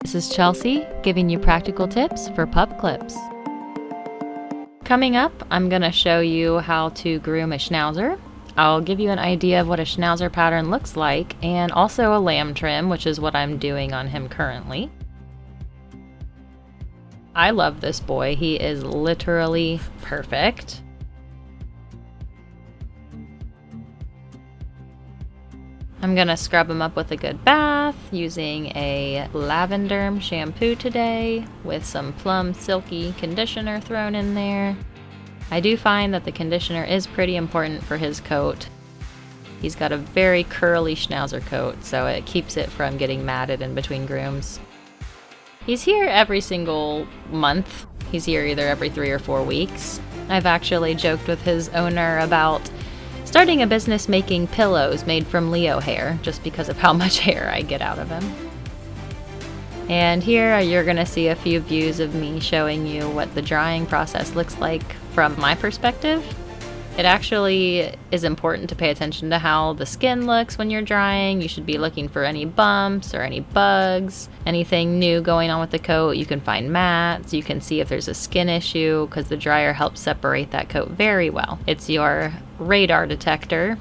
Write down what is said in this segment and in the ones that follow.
This is Chelsea, giving you practical tips for pup clips. Coming up, I'm going to show you how to groom a Schnauzer. I'll give you an idea of what a Schnauzer pattern looks like, and also a lamb trim, which is what I'm doing on him currently. I love this boy. He is literally perfect. I'm gonna scrub him up with a good bath using a lavender shampoo today with some plum silky conditioner thrown in there. I do find that the conditioner is pretty important for his coat. He's got a very curly Schnauzer coat, so it keeps it from getting matted in between grooms. He's here every single month. He's here either every 3 or 4 weeks. I've actually joked with his owner about starting a business making pillows made from Leo hair, just because of how much hair I get out of him. And here you're gonna see a few views of me showing you what the drying process looks like from my perspective. It actually is important to pay attention to how the skin looks when you're drying. You should be looking for any bumps or any bugs, anything new going on with the coat. You can find mats, you can see if there's a skin issue, because the dryer helps separate that coat very well. It's your radar detector.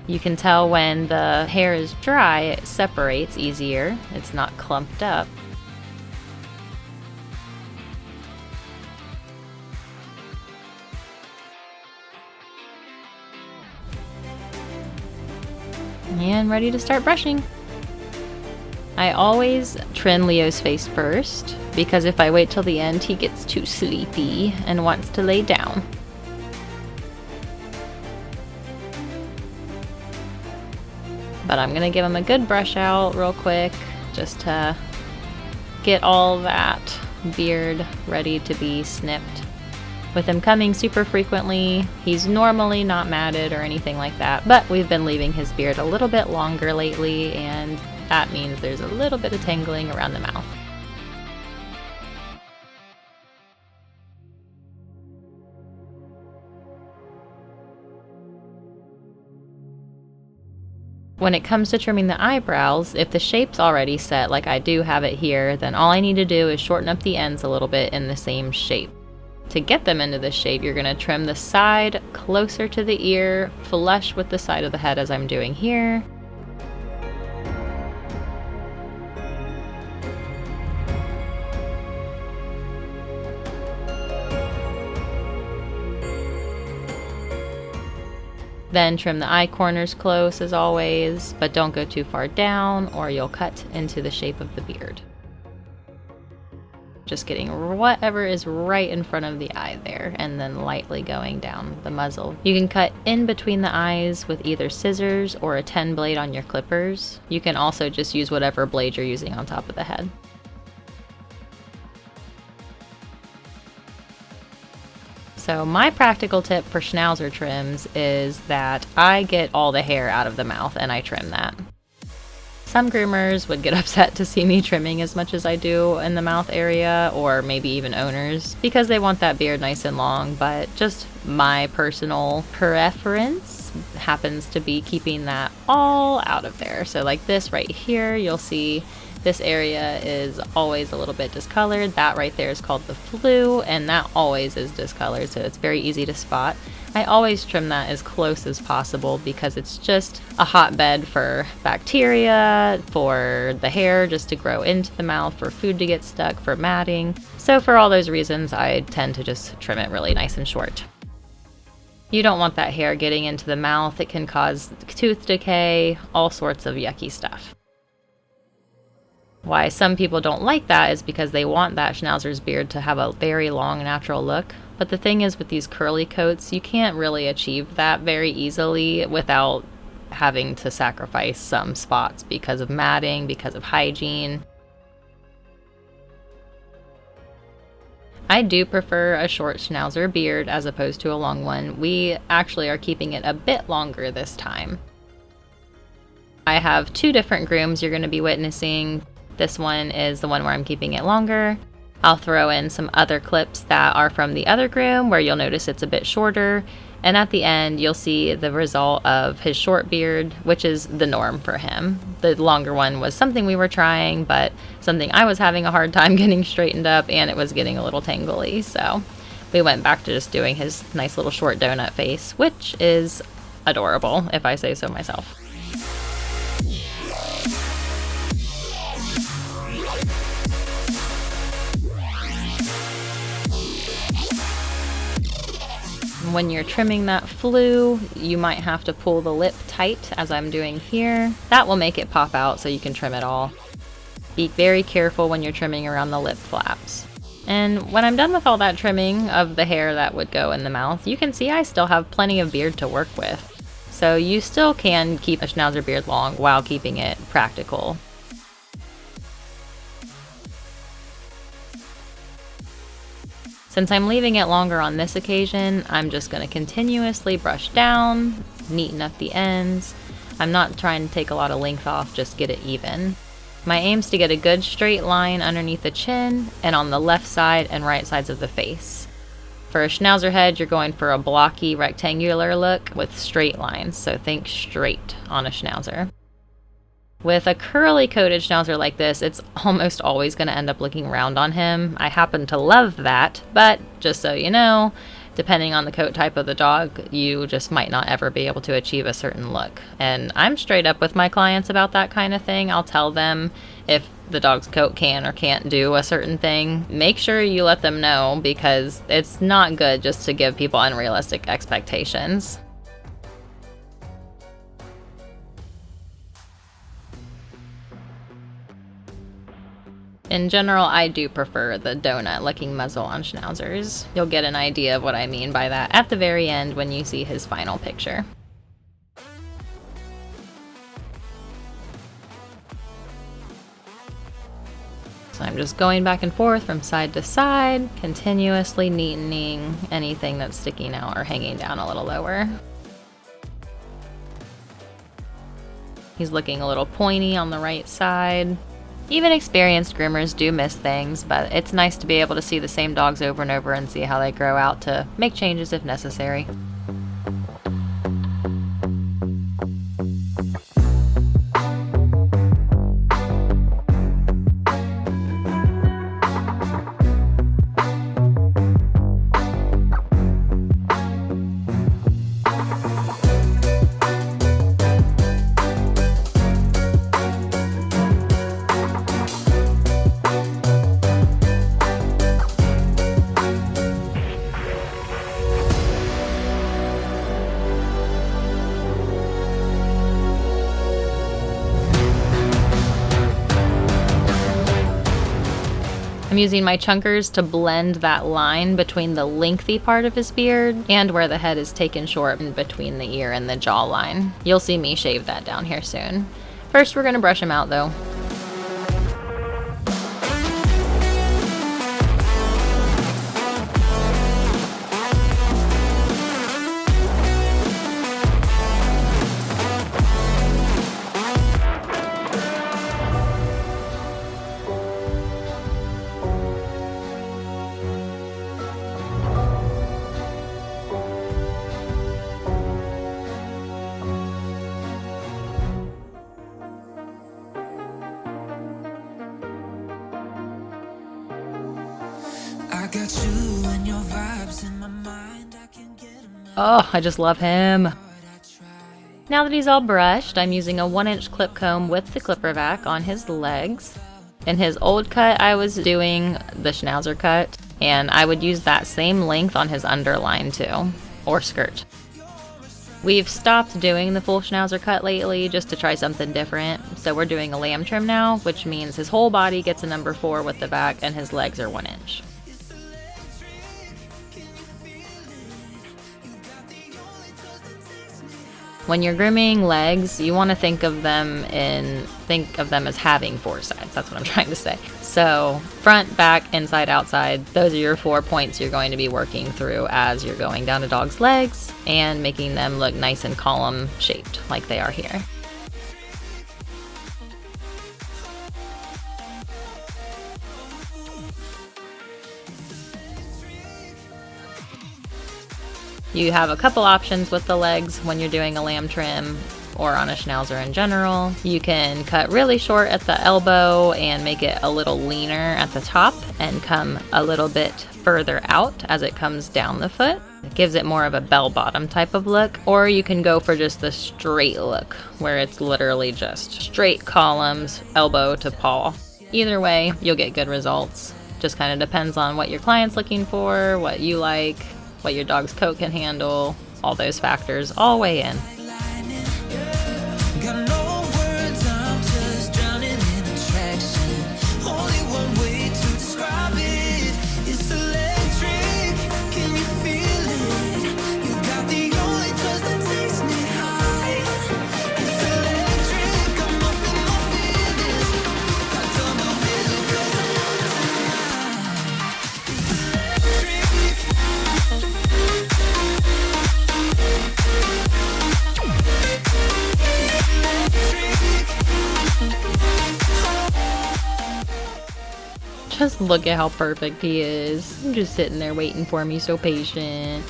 You can tell when the hair is dry, it separates easier. It's not clumped up. And ready to start brushing. I always trim Leo's face first, because if I wait till the end, he gets too sleepy and wants to lay down. But I'm gonna give him a good brush out real quick, just to get all that beard ready to be snipped. With him coming super frequently, he's normally not matted or anything like that, but we've been leaving his beard a little bit longer lately, and that means there's a little bit of tangling around the mouth. When it comes to trimming the eyebrows, if the shape's already set, like I do have it here, then all I need to do is shorten up the ends a little bit in the same shape. To get them into this shape, you're going to trim the side closer to the ear, flush with the side of the head as I'm doing here. Then trim the eye corners close as always, but don't go too far down or you'll cut into the shape of the beard. Just getting whatever is right in front of the eye there, and then lightly going down the muzzle. You can cut in between the eyes with either scissors or a 10 blade on your clippers. You can also just use whatever blade you're using on top of the head. So my practical tip for Schnauzer trims is that I get all the hair out of the mouth and I trim that. Some groomers would get upset to see me trimming as much as I do in the mouth area, or maybe even owners, because they want that beard nice and long, but just my personal preference happens to be keeping that all out of there. So like this right here, you'll see this area is always a little bit discolored. That right there is called the flue, and that always is discolored, so it's very easy to spot. I always trim that as close as possible because it's just a hotbed for bacteria, for the hair just to grow into the mouth, for food to get stuck, for matting. So for all those reasons, I tend to just trim it really nice and short. You don't want that hair getting into the mouth. It can cause tooth decay, all sorts of yucky stuff. Why some people don't like that is because they want that Schnauzer's beard to have a very long natural look. But the thing is, with these curly coats, you can't really achieve that very easily without having to sacrifice some spots because of matting, because of hygiene. I do prefer a short Schnauzer beard as opposed to a long one. We actually are keeping it a bit longer this time. I have 2 different grooms you're going to be witnessing. This one is the one where I'm keeping it longer. I'll throw in some other clips that are from the other groom where you'll notice it's a bit shorter. And at the end, you'll see the result of his short beard, which is the norm for him. The longer one was something we were trying, but something I was having a hard time getting straightened up, and it was getting a little tangly. So we went back to just doing his nice little short donut face, which is adorable, if I say so myself. When you're trimming that flue, you might have to pull the lip tight, as I'm doing here. That will make it pop out so you can trim it all. Be very careful when you're trimming around the lip flaps. And when I'm done with all that trimming of the hair that would go in the mouth, you can see I still have plenty of beard to work with. So you still can keep a Schnauzer beard long while keeping it practical. Since I'm leaving it longer on this occasion, I'm just going to continuously brush down, neaten up the ends. I'm not trying to take a lot of length off, just get it even. My aim's to get a good straight line underneath the chin and on the left side and right sides of the face. For a Schnauzer head, you're going for a blocky rectangular look with straight lines, so think straight on a Schnauzer. With a curly coated Schnauzer like this, it's almost always going to end up looking round on him. I happen to love that, but just so you know, depending on the coat type of the dog, you just might not ever be able to achieve a certain look. And I'm straight up with my clients about that kind of thing. I'll tell them if the dog's coat can or can't do a certain thing. Make sure you let them know, because it's not good just to give people unrealistic expectations. In general, I do prefer the donut-looking muzzle on Schnauzers. You'll get an idea of what I mean by that at the very end when you see his final picture. So I'm just going back and forth from side to side, continuously neatening anything that's sticking out or hanging down a little lower. He's looking a little pointy on the right side. Even experienced groomers do miss things, but it's nice to be able to see the same dogs over and over and see how they grow out to make changes if necessary. I'm using my chunkers to blend that line between the lengthy part of his beard and where the head is taken short in between the ear and the jawline. You'll see me shave that down here soon. First, we're going to brush him out though. Oh, I just love him. Now that he's all brushed, I'm using a 1-inch clip comb with the clipper vac on his legs. In his old cut, I was doing the Schnauzer cut, and I would use that same length on his underline too, or skirt. We've stopped doing the full Schnauzer cut lately just to try something different, so we're doing a lamb trim now, which means his whole body gets a number 4 with the vac and his legs are 1 inch. When you're grooming legs, you want to think of them as having 4 sides. That's what I'm trying to say. So front, back, inside, outside, those are your 4 points you're going to be working through as you're going down a dog's legs and making them look nice and column shaped like they are here. You have a couple options with the legs when you're doing a lamb trim or on a Schnauzer in general. You can cut really short at the elbow and make it a little leaner at the top and come a little bit further out as it comes down the foot. It gives it more of a bell-bottom type of look. Or you can go for just the straight look where it's literally just straight columns, elbow to paw. Either way, you'll get good results. Just kind of depends on what your client's looking for, what you like, what your dog's coat can handle. All those factors all weigh in. Just look at how perfect he is. I'm just sitting there waiting for me, so patient.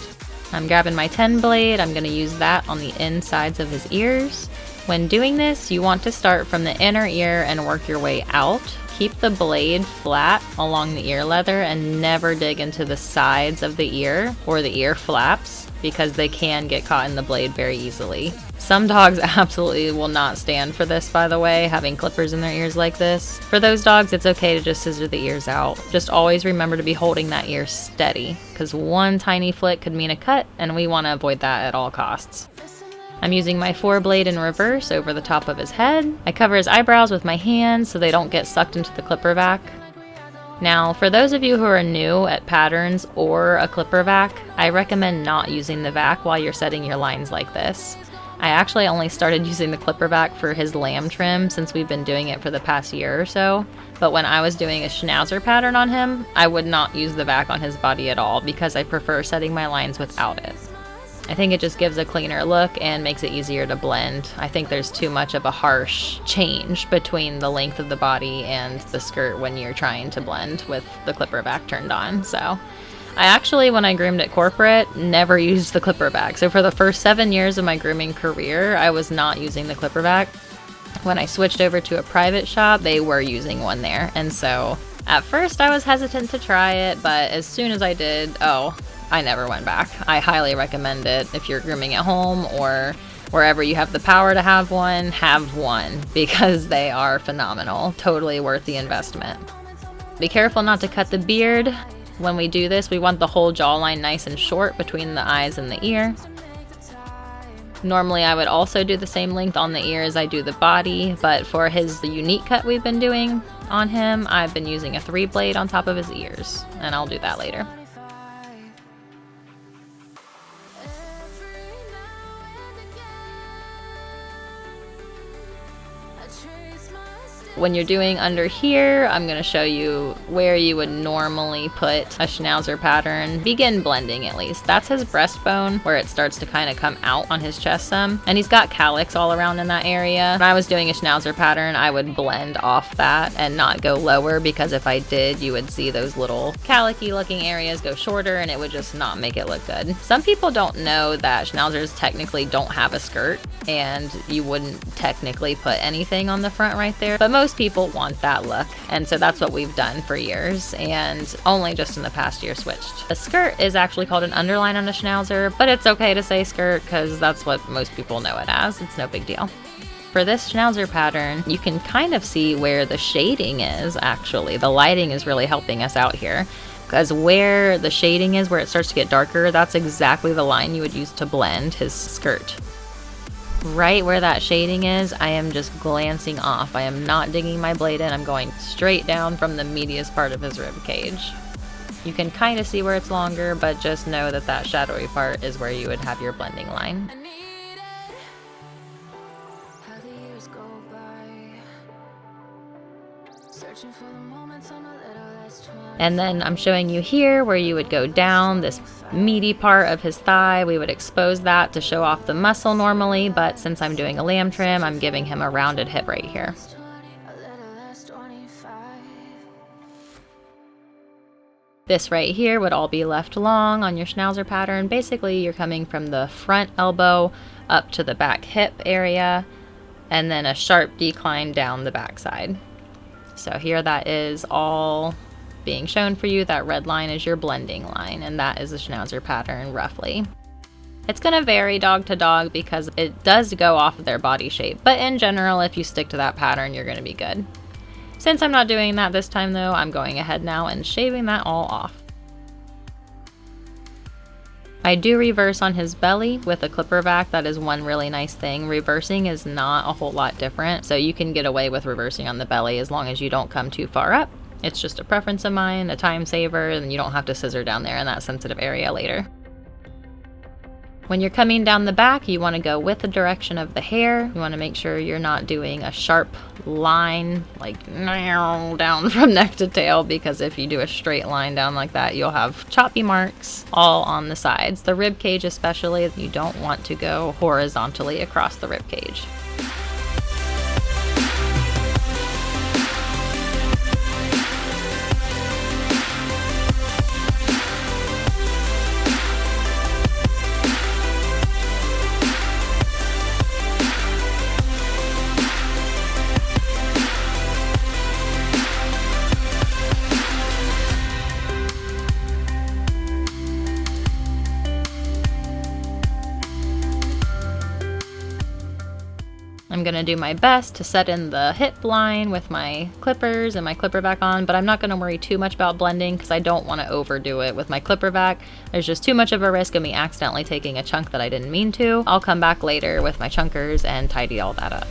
I'm grabbing my 10 blade. I'm going to use that on the insides of his ears. When doing this, you want to start from the inner ear and work your way out. Keep the blade flat along the ear leather and never dig into the sides of the ear or the ear flaps because they can get caught in the blade very easily. Some dogs absolutely will not stand for this, by the way, having clippers in their ears like this. For those dogs, it's okay to just scissor the ears out. Just always remember to be holding that ear steady, because one tiny flick could mean a cut, and we want to avoid that at all costs. I'm using my 4 blade in reverse over the top of his head. I cover his eyebrows with my hands so they don't get sucked into the clipper vac. Now, for those of you who are new at patterns or a clipper vac, I recommend not using the vac while you're setting your lines like this. I actually only started using the clipper vac for his lamb trim since we've been doing it for the past year or so, but when I was doing a Schnauzer pattern on him, I would not use the vac on his body at all because I prefer setting my lines without it. I think it just gives a cleaner look and makes it easier to blend. I think there's too much of a harsh change between the length of the body and the skirt when you're trying to blend with the clipper vac turned on, so. I actually, when I groomed at corporate, never used the clipper vac. So for the first 7 years of my grooming career, I was not using the clipper vac. When I switched over to a private shop, they were using one there. And so at first I was hesitant to try it, but as soon as I did, I never went back. I highly recommend it if you're grooming at home or wherever you have the power to have one because they are phenomenal. Totally worth the investment. Be careful not to cut the beard. When we do this, we want the whole jawline nice and short between the eyes and the ear. Normally, I would also do the same length on the ear as I do the body, but for the unique cut we've been doing on him, I've been using a 3 blade on top of his ears, and I'll do that later. When you're doing under here, I'm going to show you where you would normally put a Schnauzer pattern. Begin blending at least. That's his breastbone where it starts to kind of come out on his chest some. And he's got calyx all around in that area. When I was doing a Schnauzer pattern, I would blend off that and not go lower because if I did, you would see those little calyx-y looking areas go shorter and it would just not make it look good. Some people don't know that Schnauzers technically don't have a skirt and you wouldn't technically put anything on the front right there. But most people want that look, and so that's what we've done for years, and only just in the past year switched. A skirt is actually called an underline on a Schnauzer, but it's okay to say skirt because that's what most people know it as. It's no big deal. For this Schnauzer pattern, you can kind of see where the shading is actually. The lighting is really helping us out here because where the shading is, where it starts to get darker, that's exactly the line you would use to blend his skirt. Right where that shading is, I am just glancing off. I am not digging my blade in. I'm going straight down from the meatiest part of his rib cage. You can kind of see where it's longer, but just know that that shadowy part is where you would have your blending line. And then I'm showing you here where you would go down this meaty part of his thigh. We would expose that to show off the muscle normally, but since I'm doing a lamb trim, I'm giving him a rounded hip right here. This right here would all be left long on your Schnauzer pattern. Basically, you're coming from the front elbow up to the back hip area, and then a sharp decline down the backside. So here that is all being shown for you. That red line is your blending line, and that is the Schnauzer pattern roughly. It's going to vary dog to dog because it does go off of their body shape, but in general, if you stick to that pattern, you're going to be good. Since I'm not doing that this time though, I'm going ahead now and shaving that all off. I do reverse on his belly with a clipper vac. That is one really nice thing. Reversing is not a whole lot different, so you can get away with reversing on the belly as long as you don't come too far up. It's just a preference of mine, a time saver, and you don't have to scissor down there in that sensitive area later. When you're coming down the back, you want to go with the direction of the hair. You want to make sure you're not doing a sharp line like down from neck to tail, because if you do a straight line down like that, you'll have choppy marks all on the sides. The rib cage especially, you don't want to go horizontally across the rib cage. I'm going to do my best to set in the hip line with my clippers and my clipper vac on, but I'm not going to worry too much about blending because I don't want to overdo it with my clipper vac. There's just too much of a risk of me accidentally taking a chunk that I didn't mean to. I'll come back later with my chunkers and tidy all that up.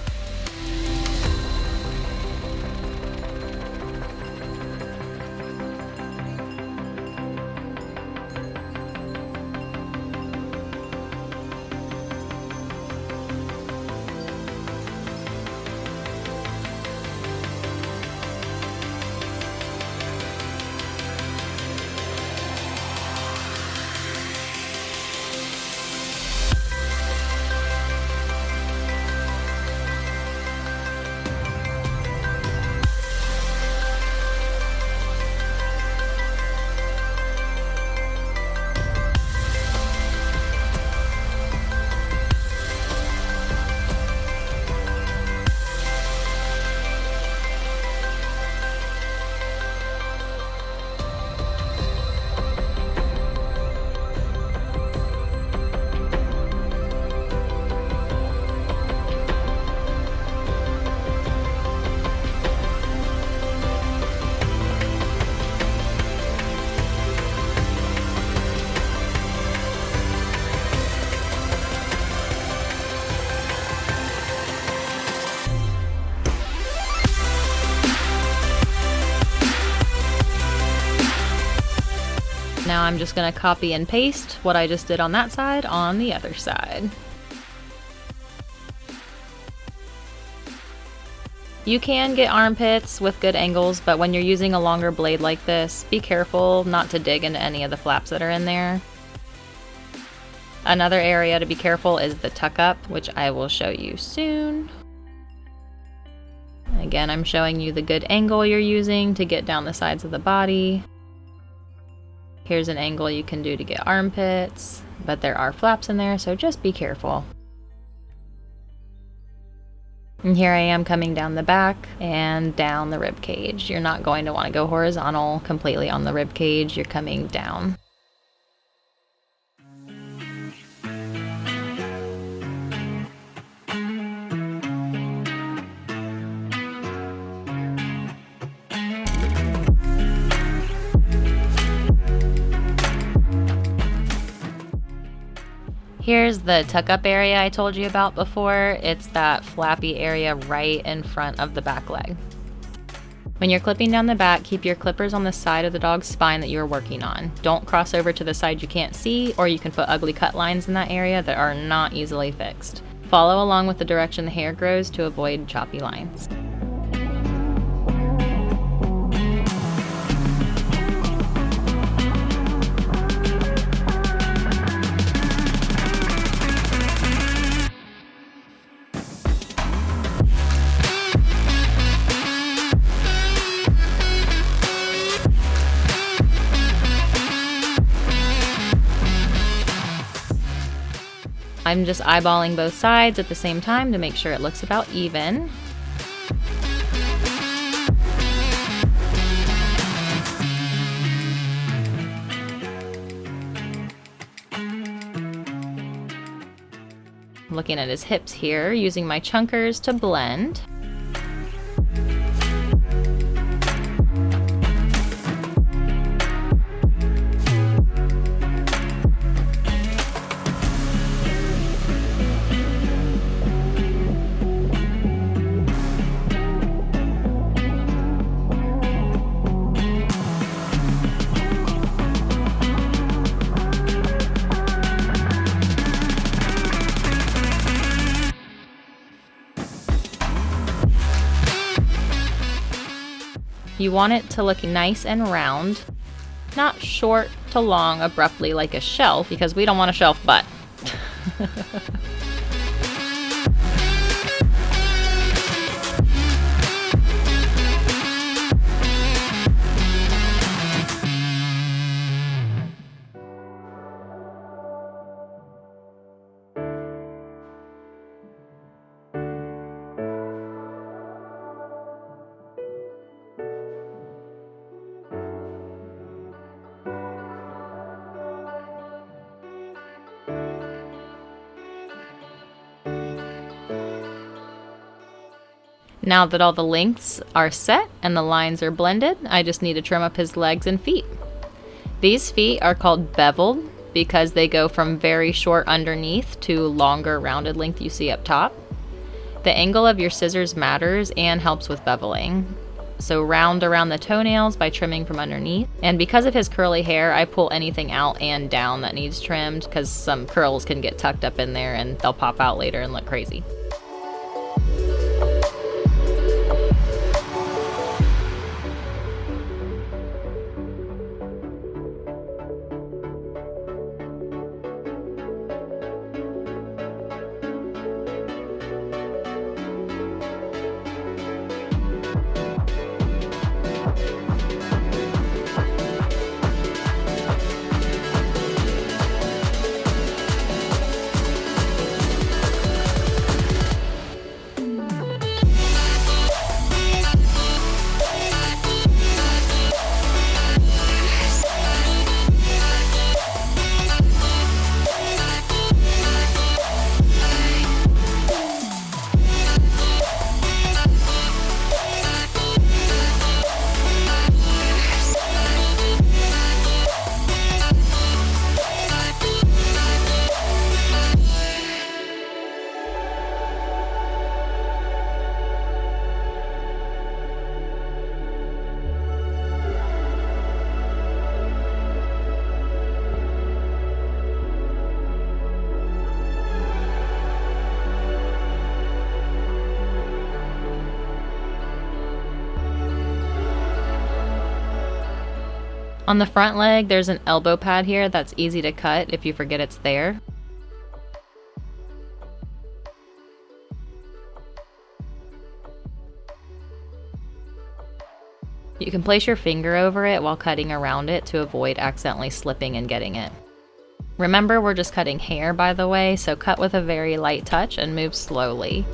Now I'm just going to copy and paste what I just did on that side on the other side. You can get armpits with good angles, but when you're using a longer blade like this, be careful not to dig into any of the flaps that are in there. Another area to be careful is the tuck up, which I will show you soon. Again, I'm showing you the good angle you're using to get down the sides of the body. Here's an angle you can do to get armpits, but there are flaps in there, so just be careful. And here I am coming down the back and down the rib cage. You're not going to want to go horizontal completely on the rib cage. You're coming down. Here's the tuck up area I told you about before. It's that flappy area right in front of the back leg. When you're clipping down the back, keep your clippers on the side of the dog's spine that you're working on. Don't cross over to the side you can't see, or you can put ugly cut lines in that area that are not easily fixed. Follow along with the direction the hair grows to avoid choppy lines. I'm just eyeballing both sides at the same time to make sure it looks about even. Looking at his hips here, using my chunkers to blend. You want it to look nice and round, not short to long abruptly like a shelf, because we don't want a shelf butt. Now that all the lengths are set and the lines are blended, I just need to trim up his legs and feet. These feet are called beveled because they go from very short underneath to longer rounded length you see up top. The angle of your scissors matters and helps with beveling. So round around the toenails by trimming from underneath. And because of his curly hair, I pull anything out and down that needs trimmed because some curls can get tucked up in there and they'll pop out later and look crazy. On the front leg, there's an elbow pad here that's easy to cut if you forget it's there. You can place your finger over it while cutting around it to avoid accidentally slipping and getting it. Remember, we're just cutting hair, by the way, so cut with a very light touch and move slowly.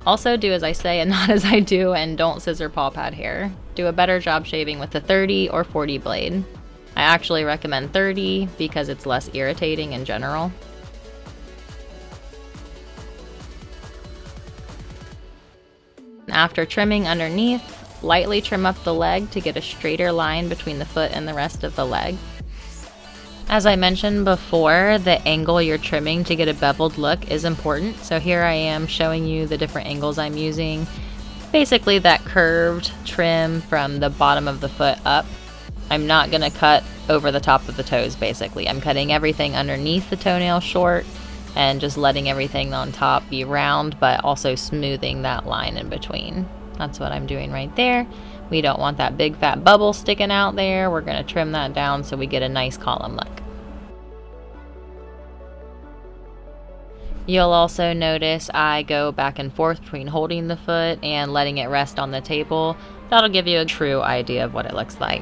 Also do as I say and not as I do, and don't scissor paw pad hair. Do a better job shaving with the 30 or 40 blade. I actually recommend 30 because it's less irritating in general. After trimming underneath, lightly trim up the leg to get a straighter line between the foot and the rest of the leg. As I mentioned before, the angle you're trimming to get a beveled look is important. So here I am showing you the different angles I'm using. Basically that curved trim from the bottom of the foot up. I'm not going to cut over the top of the toes basically. I'm cutting everything underneath the toenail short and just letting everything on top be round, but also smoothing that line in between. That's what I'm doing right there. We don't want that big fat bubble sticking out there. We're going to trim that down so we get a nice column look. You'll also notice I go back and forth between holding the foot and letting it rest on the table. That'll give you a true idea of what it looks like.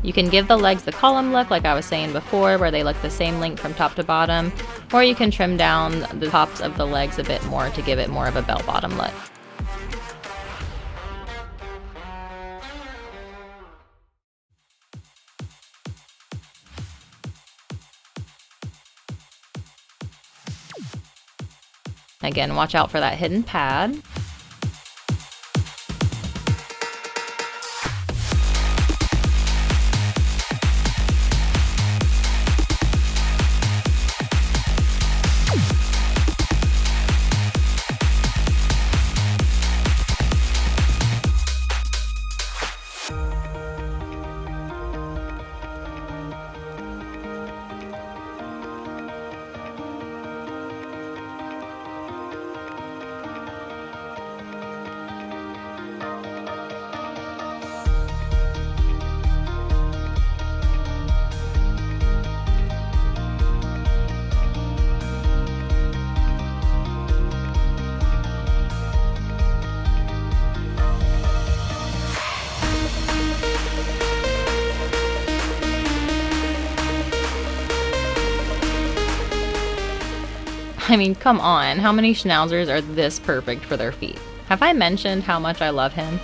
You can give the legs the column look like I was saying before, where they look the same length from top to bottom, or you can trim down the tops of the legs a bit more to give it more of a bell-bottom look. Again, watch out for that hidden pad. I mean, come on, how many schnauzers are this perfect for their feet? Have I mentioned how much I love him?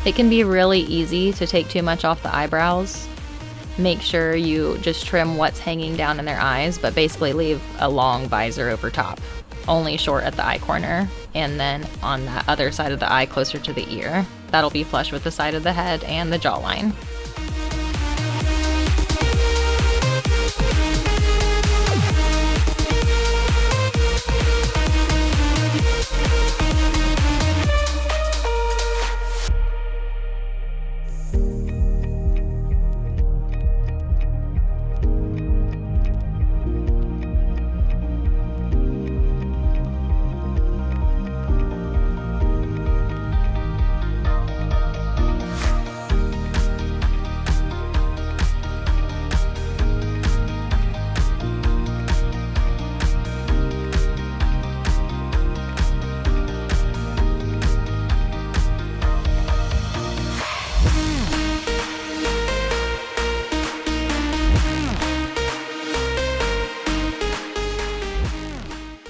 It can be really easy to take too much off the eyebrows. Make sure you just trim what's hanging down in their eyes, but basically leave a long visor over top, only short at the eye corner, and then on that other side of the eye closer to the ear. That'll be flush with the side of the head and the jawline.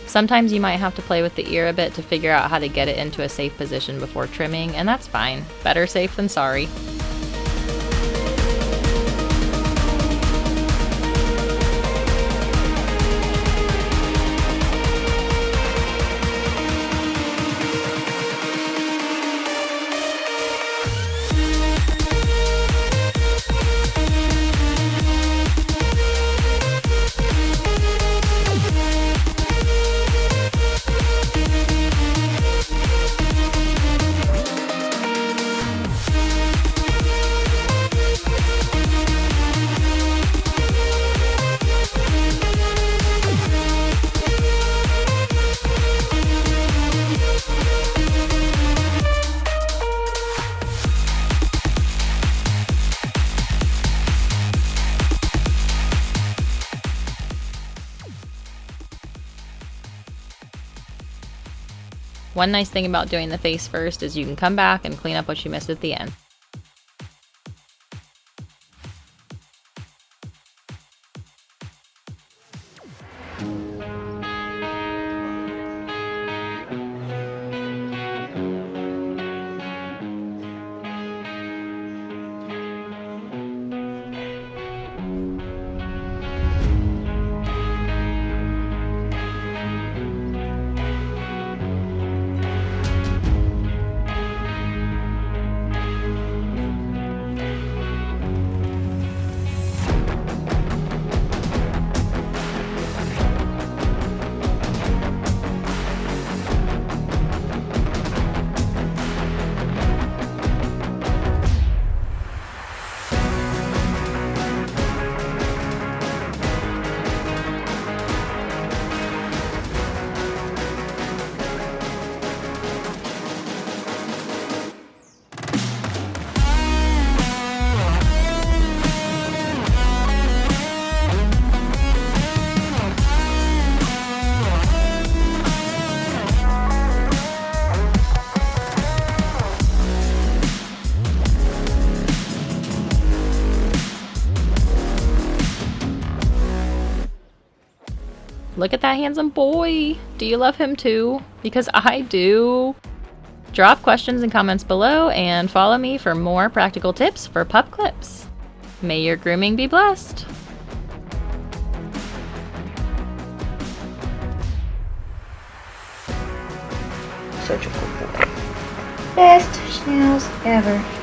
Sometimes you might have to play with the ear a bit to figure out how to get it into a safe position before trimming, and that's fine. Better safe than sorry. One nice thing about doing the face first is you can come back and clean up what you missed at the end. Look at that handsome boy! Do you love him too? Because I do! Drop questions and comments below and follow me for more practical tips for pup clips. May your grooming be blessed! Such a good boy. Best schnauz ever.